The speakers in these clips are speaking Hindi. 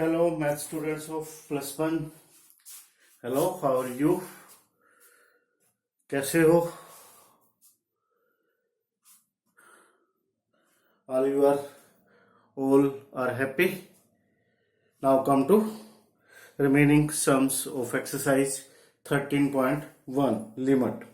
Hello, math students of plus one. Hello, how are you? कैसे हो? All are happy. Now come to remaining sums of exercise 13.1 limit.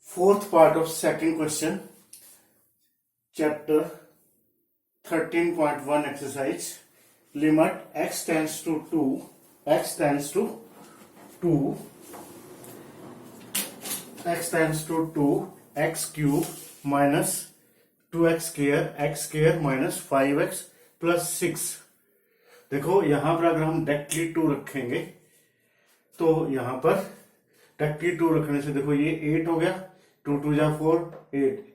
Fourth part of second question, chapter 13.1 exercise, limit x tends to 2 x tends to 2 x cube minus 2x square minus 5x plus 6. देखो यहां पर अगर हम डायरेक्टली 2 रखेंगे तो यहां पर डायरेक्टली 2 रखने से देखो ये 8 हो गया, 2 2 जा 4,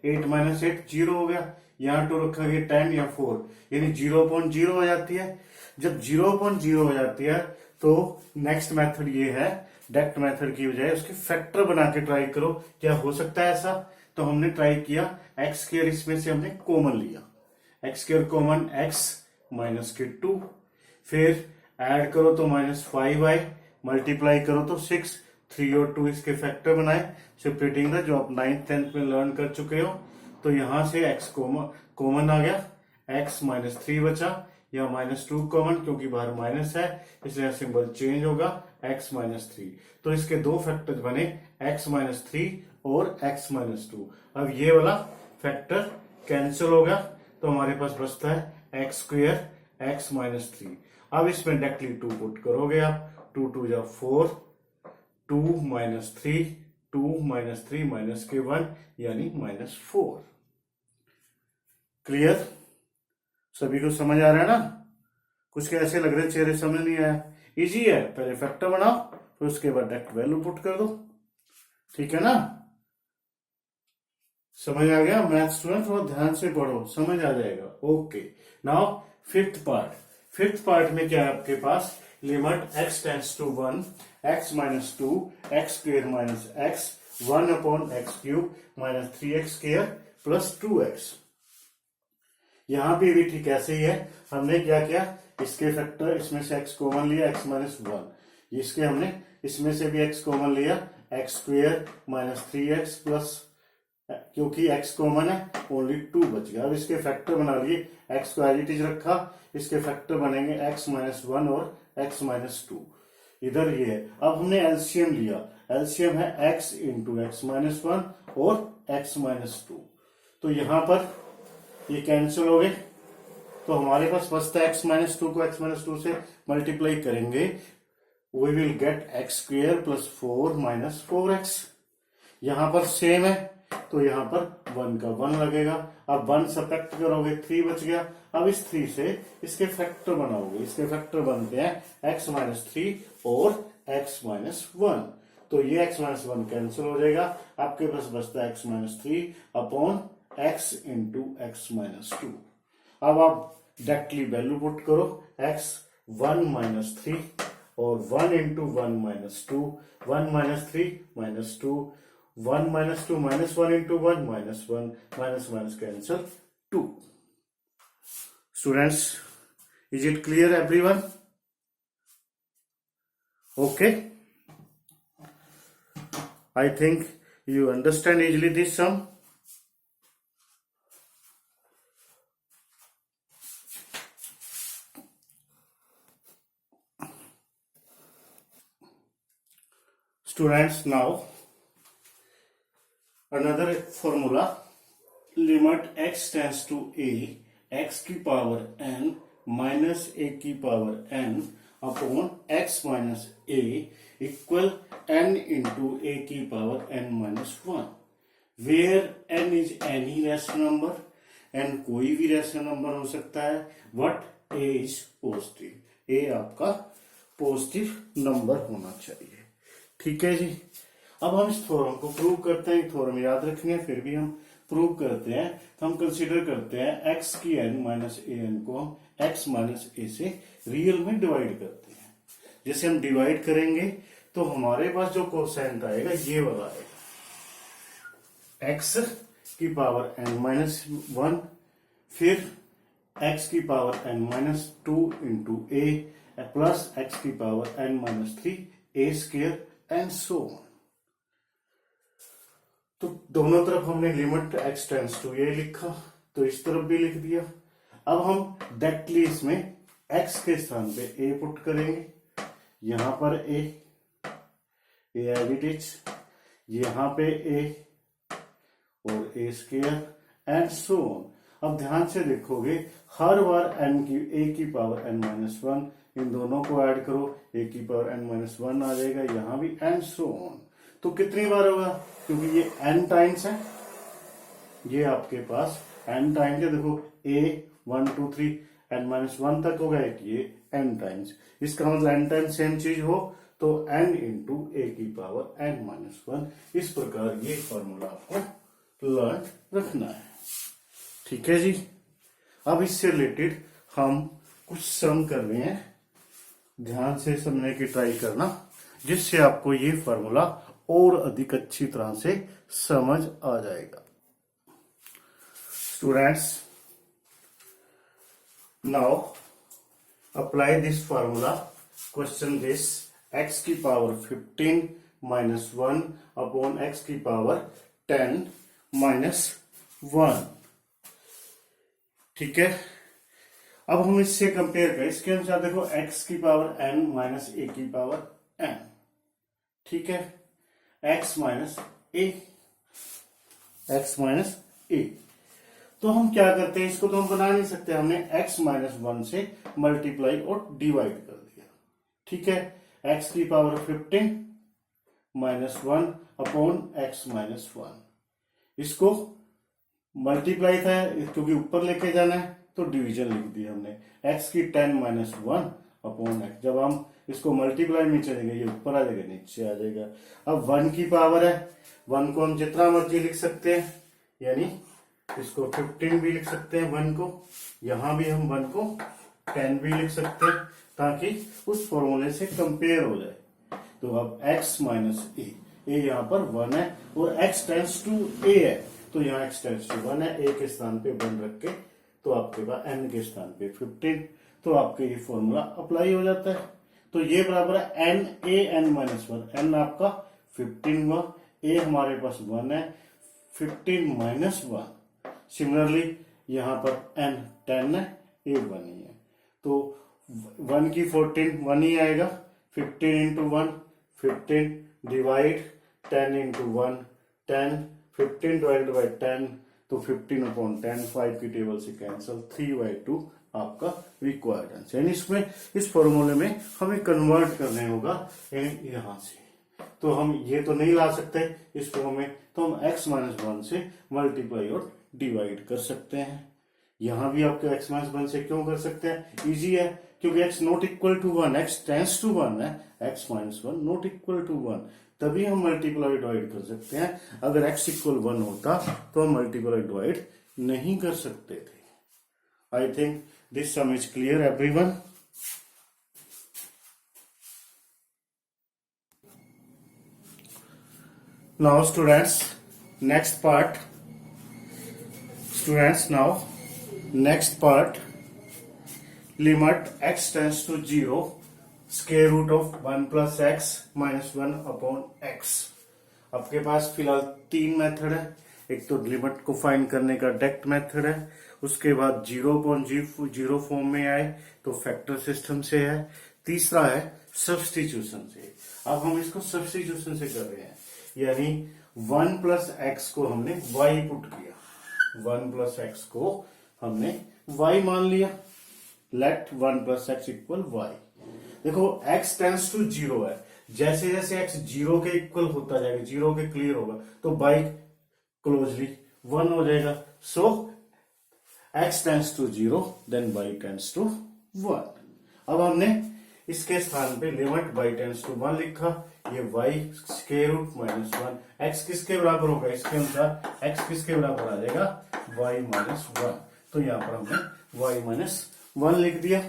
8 माइनस 8 0 हो गया, यहां 2 रखोगे 10 या 4 यानी 0.0 हो जाती है. जब 0.0 हो जाती है तो नेक्स्ट मेथड ये है, डायरेक्ट मेथड की बजाय उसके फैक्टर बना के ट्राई करो. क्या हो सकता है ऐसा? तो हमने ट्राई किया, एक्स स्क्वायर इसमें से हमने कॉमन लिया, x square common x minus के 2, फिर ऐड करो तो माइनस 5y, मल्टीप्लाई करो तो 6, 3 और 2 इसके फैक्टर बनाए सेपरेटिंग द, जो आप 9th 10th में लर्न कर चुके हो. तो यहां से x कॉमन आ गया, x माइनस 3 बचा, या माइनस 2 कॉमन क्योंकि बाहर माइनस है इसलिए सिंबल चेंज होगा, x माइनस 3. तो इसके दो फैक्टर बने, x माइनस 3 और x माइनस 2. अब ये वाला फैक्टर कैंसिल होगा तो हमारे पास बचता है x स्क्वायर x माइनस 3. अब इसमें डायरेक्टली 2 पुट करोगे आप, 2 2 जा 4, 2 माइनस 3, 2 माइनस 3 माइनस के 1 यानी माइनस 4. क्लियर? सभी को समझ आ रहा है ना? कुछ कैसे लग रहे चेहरे, समझ नहीं आया? इजी है, पहले फैक्टर बनाओ फिर उसके बाद डायरेक्ट वैल्यू पुट कर दो. ठीक है ना? समझ आ गया? मैथ स्टूडेंट थोड़ा ध्यान से पढ़ो, समझ आ जाएगा. ओके, नाउ फिफ्थ पार्ट में क्या है आपके पास? Limit x tends to 1 x minus 2 x square minus x 1 upon x cube minus 3x square plus 2x. यहां पे भी ठीक ऐसे ही है. हमने क्या किया, इसके फैक्टर इसमें से x कॉमन लिया, x माइनस 1, इसके हमने इसमें से भी x कॉमन लिया, x square minus 3x plus, क्योंकि x कॉमन है ओनली 2 बच गया. अब इसके फैक्टर बना लिए, x को एज इट इज रखा, इसके फैक्टर बनेंगे x माइनस 1 और x माइनस 2. इधर ये है. अब हमने एलसीएम लिया, एलसीएम है x इंटू एक्स माइनस 1 और x माइनस 2. तो यहां पर ये कैंसिल हो गए तो हमारे पास बचता है x माइनस 2 को x माइनस 2 से मल्टीप्लाई करेंगे, we will get x square plus 4 minus 4x. यहां पर सेम है तो यहां पर 1 का 1 लगेगा. अब 1 सब्ट्रैक्ट करोगे 3 बच गया. अब इस 3 से इसके फैक्टर बनाओगे, इसके फैक्टर बनते हैं x माइनस 3 और x माइनस 1. तो ये x माइनस 1 कैंसिल हो जाएगा, आपके पास बचता है x minus 3 upon x into x minus 2. अब आप डायरेक्टली वैल्यू पुट करो, x 1 माइनस 3 और 1 into 1 minus 2, 1 minus 3 minus 2, 1 minus 2 minus 1 into 1 minus 1, minus minus cancel 2. Students, is it clear everyone? Okay, I think you understand easily this sum. Students, now another formula, limit x tends to a x की पावर n माइनस a की power n upon x minus a equal n into a की power n minus 1, where n is any rational number. n कोई भी रैशनल नंबर हो सकता है, but a is positive, a आपका पॉजिटिव नंबर होना चाहिए. ठीक है जी. अब हम इस थ्योरम को प्रूव करते हैं. थ्योरम याद रखेंगे, फिर भी हम प्रूव करते हैं. तो हम कंसीडर करते हैं x की n माइनस ए एन को हम x माइनस ए से रियल में डिवाइड करते हैं. जैसे हम डिवाइड करेंगे तो हमारे पास जो कोसेंट आएगा ये वाला आएगा, x की पावर n माइनस 1, फिर एक्स की power n minus two into a plus x की power n minus three a square and so on. तो दोनों तरफ हमने limit x tends to a लिखा, तो इस तरफ भी लिख दिया। अब हम डायरेक्टली इसमें x के स्थान पे a पुट करेंगे, यहां पर a एज इट इज, यहां पे a और a square and so on. अब ध्यान से देखोगे हर बार a की पावर n माइनस वन, इन दोनों को ऐड करो, a की पावर n माइनस वन आ जाएगा, यहां भी एंड सो ऑन। तो कितनी बार होगा, क्योंकि ये n टाइम्स है, ये आपके पास n टाइम्स है। देखो a 1 2 3 n माइनस वन तक होगा एक, ये n टाइम्स, इसका मतलब n टाइम्स सेम चीज हो तो n इंटू ए की पावर n माइनस वन। इस प्रकार ये फॉर्मूला आपको लर्न रखना है, ठीक है जी। अब इससे रिलेटेड हम कुछ सम कर रहे हैं, ध्यान से समझने की ट्राई करना, जिससे आपको ये फॉर्मूला और अधिक अच्छी तरह से समझ आ जाएगा। Students, now apply this formula. Question this x की power 15 minus one upon x की पावर 10 माइनस वन, ठीक है। अब हम इससे कंपेयर करें, इसके अनुसार देखो x की पावर n माइनस a की पावर n, ठीक है, x माइनस ए। तो हम क्या करते हैं, इसको तो हम बना नहीं सकते, हमने x माइनस वन से मल्टीप्लाई और डिवाइड कर दिया, ठीक है। x की power 15 minus one upon x minus one, इसको मल्टीप्लाई था क्योंकि ऊपर लेके जाना है तो डिवीजन लिख दिया हमने, x की 10 माइनस वन अपॉन x। जब हम इसको मल्टीप्लाई में चलेंगे ये ऊपर आ जाएगा, नीचे आ जाएगा। अब 1 की पावर है, 1 को हम जितना मर्जी लिख सकते हैं, यानी इसको 15 भी लिख सकते हैं 1 को, यहां भी हम 1 को 10 भी लिख सकते हैं, ताकि उस फॉर्मूले से कंपेयर हो जाए। तो अब x माइनस ए यहाँ पर 1 है और x टेंड्स टू a है, तो यहाँ x टेंड्स टू 1 है, a के स्थान पे 1 रख के तो आपके पास n के स्थान पे 15, तो आपके ये फॉर्मूला अप्लाई हो जाता है। तो ये बराबर है n a n minus one, n आपका 15 हुआ, a हमारे पास 1 है, 15 माइनस वन। सिमिलरली यहाँ पर n 10 है, a 1 ही है, तो 1 की 14 1 ही आएगा, 15 into 1 15 divide 10 into 1 10, 15 divide by 10 तो 15 अपॉन 10, 5 की टेबल से कैंसिल, 3/2 आपका रिक्वायर्ड आंसर। यानी इसमें इस फॉर्मूले में हमें कन्वर्ट करने होगा, यानी यहां से तो हम ये तो नहीं ला सकते इस फॉर्म में, तो हम x माइनस वन से मल्टीप्लाई और डिवाइड कर सकते हैं। यहां भी आपको x माइनस वन से क्यों कर सकते हैं, इजी है, क्योंकि x not equal to one, x tends to one है, x minus one not equal to one, तभी हम मल्टीप्लाई डिवाइड कर सकते हैं। अगर x इक्वल वन होता तो हम मल्टीप्लाई डिवाइड नहीं कर सकते थे। I think this some is clear everyone. Now students, next part, limit x tends to 0, square root of 1 plus x minus 1 upon x। आपके पास फिलहाल 3 मेथड है, एक तो लिमिट को फाइंड करने का डायरेक्ट मेथड है, उसके बाद 0/0 फॉर्म में आए तो फैक्टर सिस्टम से है, तीसरा है सब्स्टिट्यूशन से। अब हम इसको सब्स्टिट्यूशन से कर रहे हैं, यानी 1 प्लस एक्स को हमने y पुट किया, 1 प्लस एक्स को हमने y मान लिया, let 1 plus x equal y। देखो x टेंड्स टू 0 है, जैसे जैसे x 0 के इक्वल होता जाएगा, 0 के क्लियर होगा तो y क्लोजली 1 हो जाएगा। So x tends to 0 then y tends to 1। अब हमने इसके स्थान पे लिमिट y टेंड्स टू 1 लिखा, ये y square root minus 1, x किसके बराबर होगा, इसके अनुसार x किसके बराबर आ जाएगा, y माइनस 1, तो यहां पर हमने y माइनस 1 लिख दिया।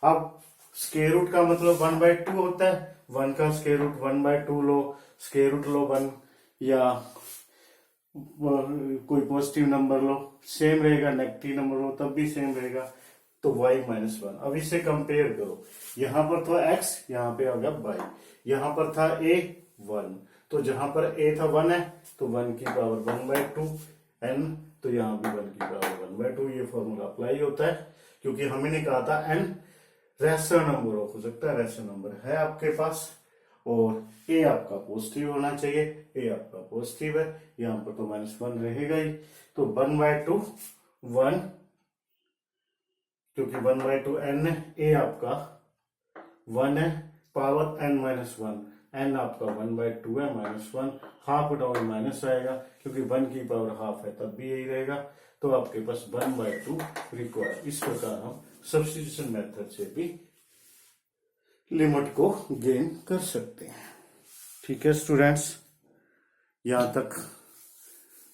अब स्क्वायर रूट का मतलब 1/2 होता है, 1 का स्क्वायर रूट 1/2 लो, स्क्वायर रूट लो 1 या कोई पॉजिटिव नंबर लो सेम रहेगा, नेगेटिव नंबर लो तब भी सेम रहेगा। तो y-1। अब इसे कंपेयर करो, यहां पर तो x, यहां पे आ गया y, यहां पर था a 1, तो जहां पर a था 1 है तो 1 की पावर 1/2 n, तो यहां भी 1 की पावर 1/2। ये फॉर्मूला अप्लाई होता है क्योंकि हमने कहा था n रैशनल नंबर हो सकता है, रैशनल नंबर है आपके पास और a आपका पॉजिटिव होना चाहिए, a आपका पॉजिटिव है, यहां पर तो -1 रहेगा ही, तो 1/2 1, क्योंकि 1/2 n है, a आपका 1 है, पावर n-1, n आपका 1/2 है, -1, हाफ डाउन माइनस आएगा क्योंकि 1 की पावर हाफ है तब भी यही रहेगा, तो आपके पास 1/2 रिक्वायर। इस प्रकार हम सब्स्टिट्यूशन मेथड से भी लिमिट को गेन कर सकते हैं। ठीक है स्टूडेंट्स, यहां तक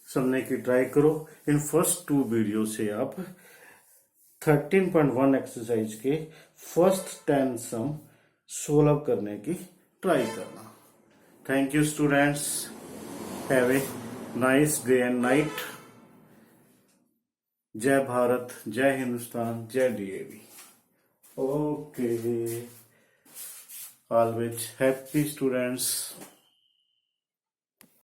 समझने की ट्राई करो। इन फर्स्ट 2 वीडियो से आप 13.1 एक्सरसाइज के फर्स्ट 10 सम सोल्व करने की ट्राई करना। Thank you students, have a nice day and night. जय भारत, जय हिंदुस्तान, जय DAV. Okay, always happy students.